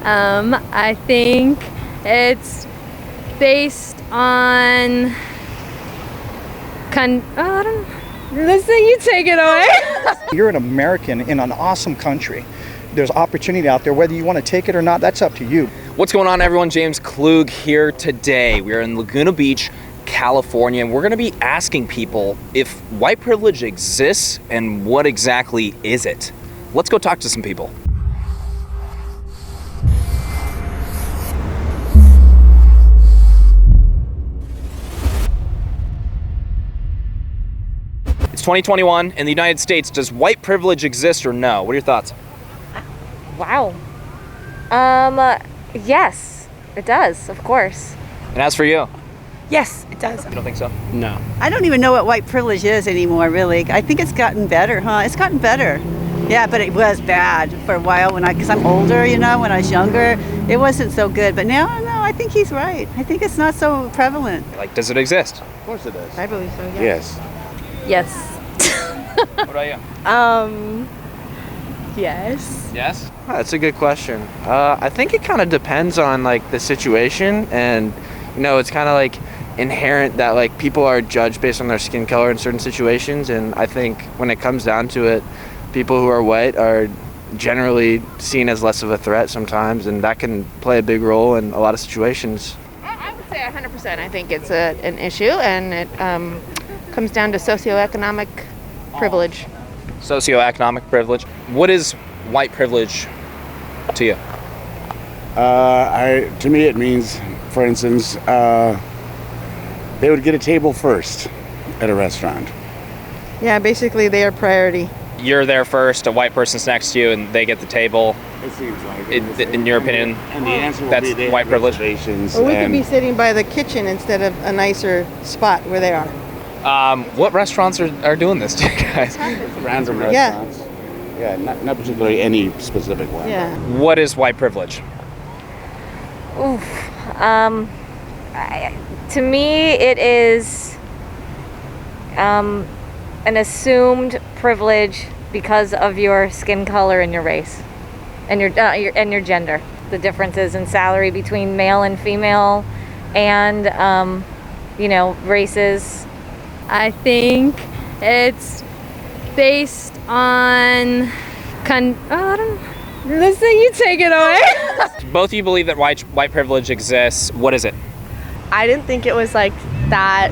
I think it's based on listen, you take it away. You're an American in an awesome country. There's opportunity out there. Whether you want to take it or not, that's up to you. What's going on, everyone? James Klug here today. We're in Laguna Beach, California, and we're going to be asking people if white privilege exists and what exactly is it. Let's go talk to some people. It's 2021 in the United States. Does white privilege exist or no? What are your thoughts? Wow. Yes, it does, of course. And as for you? Yes, it does. You don't think so? No. I don't even know what white privilege is anymore, really. I think it's gotten better, huh? It's gotten better. Yeah, but it was bad for a while because I'm older, when I was younger, it wasn't so good. But now, no, I think he's right. I think it's not so prevalent. Like, does it exist? Of course it does. I believe so, yeah. Yes. Yes. What about you? Yes. Yes? That's a good question. I think it kind of depends on the situation, and it's kind of inherent that people are judged based on their skin color in certain situations, and I think when it comes down to it, people who are white are generally seen as less of a threat sometimes, and that can play a big role in a lot of situations. I would say 100%. I think it's an issue, and it comes down to socioeconomic privilege. Socioeconomic privilege. What is white privilege to you? To me it means, for instance, they would get a table first at a restaurant. Yeah, basically they are priority. You're there first, a white person's next to you, and they get the table. It seems like In your opinion, and the answer will that's be they white have privilege? reservations. Or we could and be sitting by the kitchen instead of a nicer spot where they are. What restaurants are doing this to you guys? random Yeah. restaurants. Yeah, not particularly any specific one. Yeah. What is white privilege? Oof. To me, it is an assumed privilege because of your skin color and your race, and your gender. The differences in salary between male and female, and races. I think it's based on listen, you take it away. Both of you believe that white privilege exists. What is it? I didn't think it was that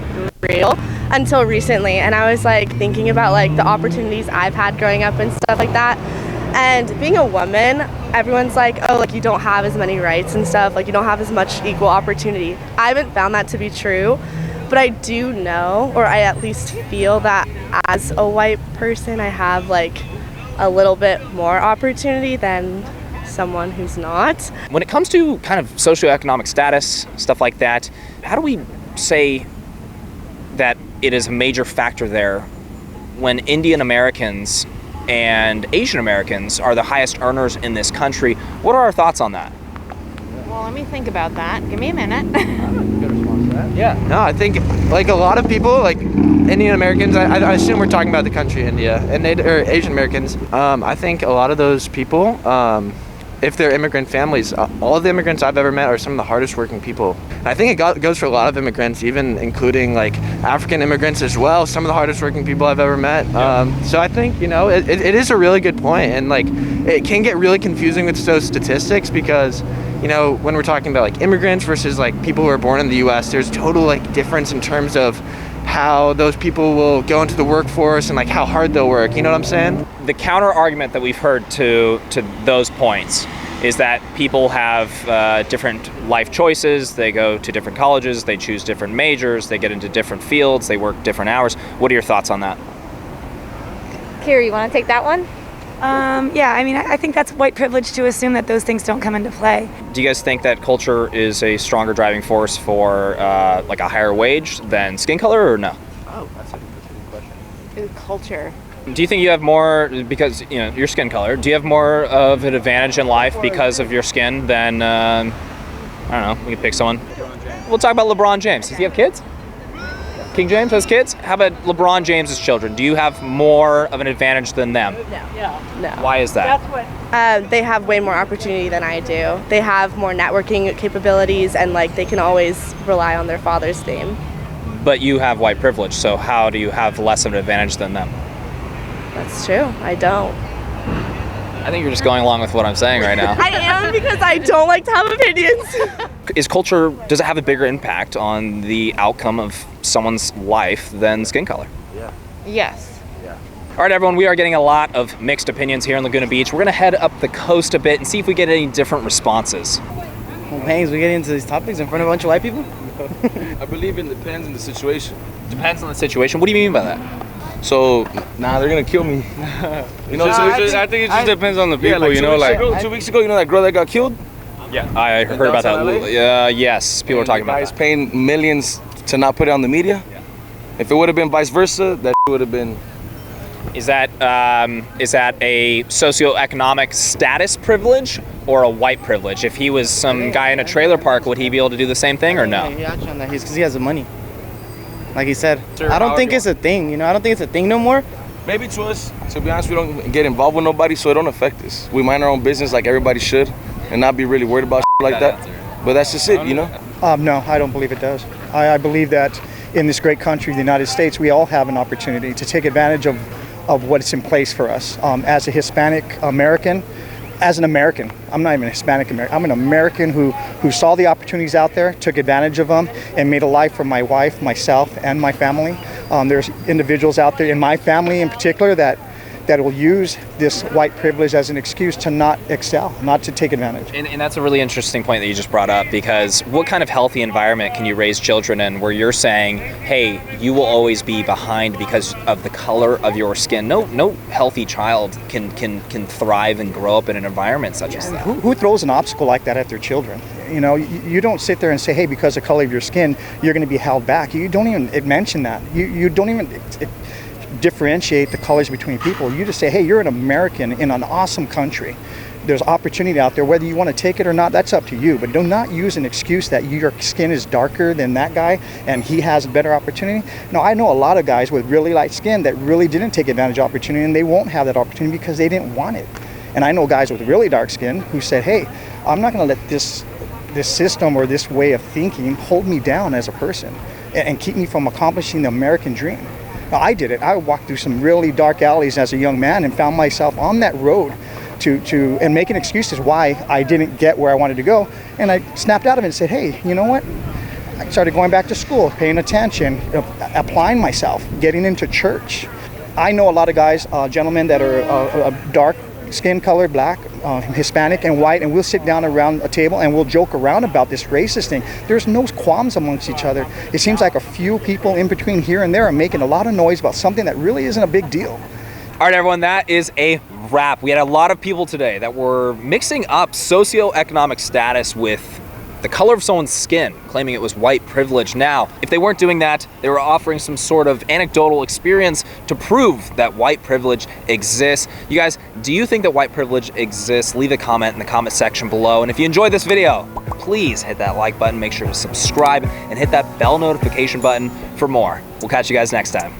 real until recently, and I was thinking about the opportunities I've had growing up and stuff like that. And being a woman, everyone's you don't have as many rights and stuff, you don't have as much equal opportunity. I haven't found that to be true, but I do know, or I at least feel that as a white person I have a little bit more opportunity than someone who's not. When it comes to kind of socioeconomic status, stuff like that, how do we say that it is a major factor there when Indian Americans and Asian Americans are the highest earners in this country? What are our thoughts on that? Well, let me think about that. Give me a minute. Yeah. No, I think a lot of people, Indian Americans, I assume we're talking about the country India, and or Asian Americans. I think a lot of those people, if they're immigrant families, all of the immigrants I've ever met are some of the hardest working people. And I think it goes for a lot of immigrants, even including African immigrants as well, some of the hardest working people I've ever met. So I think, it is a really good point, and it can get really confusing with those statistics because, when we're talking about immigrants versus people who are born in the US, there's total difference in terms of how those people will go into the workforce and how hard they'll work. You know what I'm saying? The counter argument that we've heard to those points is that people have different life choices. They go to different colleges, they choose different majors, they get into different fields, they work different hours. What are your thoughts on that? Kira, you want to take that one? Yeah, I think that's white privilege to assume that those things don't come into play. Do you guys think that culture is a stronger driving force for a higher wage than skin color, or no? Oh, that's a good question. Culture. Do you think you have more because your skin color? Do you have more of an advantage in life because of your skin than I don't know? We can pick someone. We'll talk about LeBron James. Does he have kids? King James has kids? How about LeBron James's children? Do you have more of an advantage than them? No. Why is that? They have way more opportunity than I do. They have more networking capabilities, and like they can always rely on their father's name. But you have white privilege, so how do you have less of an advantage than them? That's true. I don't. I think you're just going along with what I'm saying right now. I am, because I don't like to have opinions. Is culture, does it have a bigger impact on the outcome of someone's life than skin color? Yes. All right, everyone, we are getting a lot of mixed opinions here in Laguna Beach. We're gonna head up the coast a bit and see if we get any different responses. Well, Hangs, we get into these topics in front of a bunch of white people? I believe it depends on the situation. Depends on the situation. What do you mean by that? So, they're gonna kill me. You know, I think it just depends on the people. like you know, like 2 weeks ago, you know that girl that got killed? Yeah, I heard about that. Yes, people are talking about guys that. paying millions to not put it on the media. Yeah. If it would have been vice versa, that would have been. Is that a socioeconomic status privilege or a white privilege? If he was some guy in a trailer park, would he be able to do the same thing or no? He actually on that. He's because he has the money. Like he said, I don't think it's a thing. You know, I don't think it's a thing no more. Maybe to us, to be honest, we don't get involved with nobody, so it don't affect us. We mind our own business like everybody should, and not be really worried about like that. But that's just it, you know. No, I don't believe it does. I believe that in this great country, the United States, we all have an opportunity to take advantage of what's in place for us. As a Hispanic American, as an American, I'm not even a Hispanic American, I'm an American who saw the opportunities out there, took advantage of them, and made a life for my wife, myself, and my family. There's individuals out there, in my family in particular, that will use this white privilege as an excuse to not excel, not to take advantage. And that's a really interesting point that you just brought up, because what kind of healthy environment can you raise children in where you're saying, hey, you will always be behind because of the color of your skin? No healthy child can thrive and grow up in an environment such as that. Who throws an obstacle like that at their children? You know, you don't sit there and say, hey, because of the color of your skin, you're going to be held back. You don't even mention that. You don't even differentiate the colors between people. You just say, hey, you're an American in an awesome country. There's opportunity out there. Whether you want to take it or not, that's up to you. But do not use an excuse that your skin is darker than that guy and he has a better opportunity. No, I know a lot of guys with really light skin that really didn't take advantage of opportunity, and they won't have that opportunity because they didn't want it. And I know guys with really dark skin who said, hey, I'm not going to let this system or this way of thinking hold me down as a person and keep me from accomplishing the American dream. Now, I did it. I walked through some really dark alleys as a young man and found myself on that road and making excuses why I didn't get where I wanted to go. And I snapped out of it and said, hey, you know what? I started going back to school, paying attention, applying myself, getting into church. I know a lot of guys, gentlemen that are dark skin color, black, Hispanic, and white, and we'll sit down around a table and we'll joke around about this racist thing. There's no qualms amongst each other. It seems like a few people in between here and there are making a lot of noise about something that really isn't a big deal. All right, everyone, that is a wrap. We had a lot of people today that were mixing up socioeconomic status with the color of someone's skin, claiming it was white privilege. Now, if they weren't doing that, they were offering some sort of anecdotal experience to prove that white privilege exists. You guys, do you think that white privilege exists? Leave a comment in the comment section below. And if you enjoyed this video, please hit that like button, make sure to subscribe, and hit that bell notification button for more. We'll catch you guys next time.